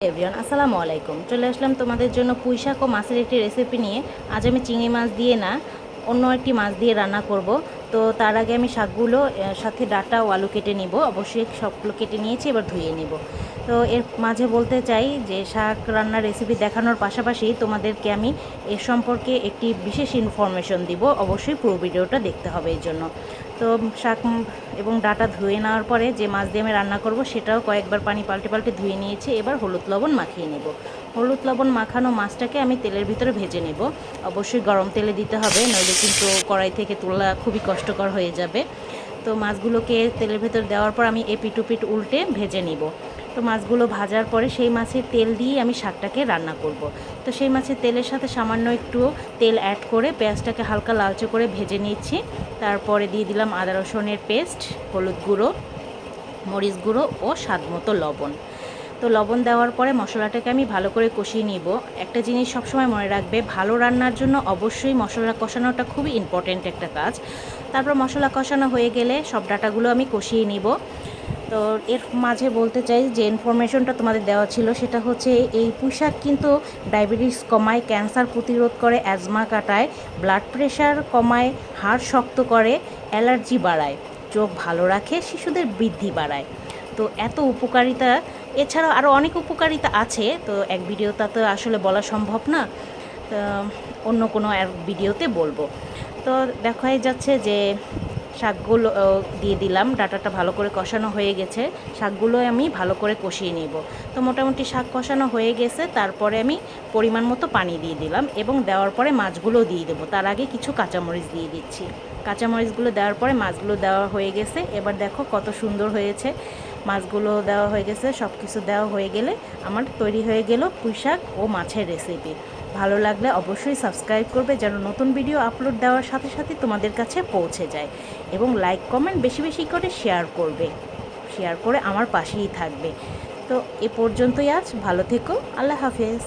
Everyone আসসালামু আলাইকুম। চলে আসলাম তোমাদের জন্য পুঁই শাক ও মাছের একটি রেসিপি নিয়ে। আজ আমি চিংড়ি মাছ দিয়ে না, অন্য একটি মাছ দিয়ে রান্না করব। তো তার আগে আমি শাকগুলো সাথে ডাঁটা ও আলু কেটে নিব। অবশ্যই সবগুলো কেটে নিয়েছি, এবার ধুয়ে নিব। তো এর মাঝে বলতে চাই যে শাক রান্নার রেসিপি দেখানোর পাশাপাশি তোমাদেরকে আমি এর সম্পর্কে একটি বিশেষ ইনফরমেশন দিব। অবশ্যই পুরো ভিডিওটা দেখতে হবে এর জন্য। তো শাক এবং ডাঁটা ধুয়ে নেওয়ার পরে যে মাছ দিয়ে আমি রান্না করব সেটাও কয়েকবার পানি পাল্টে পাল্টে ধুয়ে নিয়েছি। এবার হলুদ লবণ মাখিয়ে নেব। হলুদ লবণ মাখানো মাছটাকে আমি তেলের ভিতরে ভেজে নেব। অবশ্যই গরম তেলে দিতে হবে, নইলে কিন্তু কড়াই থেকে তোলা খুবই কষ্টকর হয়ে যাবে। তো মাছগুলোকে তেলের ভেতর দেওয়ার পর আমি এপিট ওপিট উল্টে ভেজে নিব। তো মাছগুলো ভাজার পরে সেই মাছের তেল দিয়ে আমি শাকটাকে রান্না করব। তো সেই মাছের তেলের সাথে সামান্য একটু তেল অ্যাড করে পেঁয়াজটাকে হালকা লালচে করে ভেজে নিচ্ছি। তারপরে দিয়ে দিলাম আদা রসুনের পেস্ট, হলুদ গুঁড়ো, মরিচ গুঁড়ো ও স্বাদ মতো লবণ। তো লবণ দেওয়ার পরে মশলাটাকে আমি ভালো করে কষিয়ে নিব। একটা জিনিস সবসময় মনে রাখবে, ভালো রান্নার জন্য অবশ্যই মশলা কষানোটা খুবই ইম্পর্টেন্ট একটা কাজ। তারপর মশলা কষানো হয়ে গেলে সব ডাটাগুলো আমি কষিয়ে নিব। তো এর মাঝে বলতে চাই যে ইনফরমেশনটা তোমাদের দেওয়া ছিল সেটা হচ্ছে এই পুঁই শাক কিন্তু ডায়াবেটিস কমায়, ক্যান্সার প্রতিরোধ করে, অ্যাজমা কাটায়, ব্লাড প্রেশার কমায়, হাড় শক্ত করে, অ্যালার্জি বাড়ায়, চোখ ভালো রাখে, শিশুদের বৃদ্ধি বাড়ায়। তো এত উপকারিতা, এছাড়াও আরও অনেক উপকারিতা আছে। তো এক ভিডিওটা তো আসলে বলা সম্ভব না, তো অন্য কোনো এক ভিডিওতে বলবো। তো দেখাই যাচ্ছে যে শাকগুলো দিয়ে দিলাম, ডাঁটাটা ভালো করে কষানো হয়ে গেছে। শাকগুলো আমি ভালো করে কষিয়ে নেব। তো মোটামুটি শাক কষানো হয়ে গেছে, তারপরে আমি পরিমাণ মতো পানি দিয়ে দিলাম এবং দেওয়ার পরে মাছগুলো দিয়ে দেবো। তার আগে কিছু কাঁচামরিচ দিয়ে দিচ্ছি। কাঁচামরিচগুলো দেওয়ার পরে মাছগুলো দেওয়া হয়ে গেছে। এবার দেখো কত সুন্দর হয়েছে। মাছগুলো দেওয়া হয়ে গেছে, সব কিছু দেওয়া হয়ে গেলে আমার তৈরি হয়ে গেল পুঁই শাক ও মাছের রেসিপি। ভালো লাগলে অবশ্যই সাবস্ক্রাইব করবে, যেন নতুন ভিডিও আপলোড দেওয়ার সাথে সাথে তোমাদের কাছে পৌঁছে যায়। এবং লাইক কমেন্ট বেশি বেশি করে শেয়ার করবে, শেয়ার করে আমার পাশেই থাকবে। তো এ পর্যন্তই আজ, ভালো থেকো, আল্লাহ হাফেজ।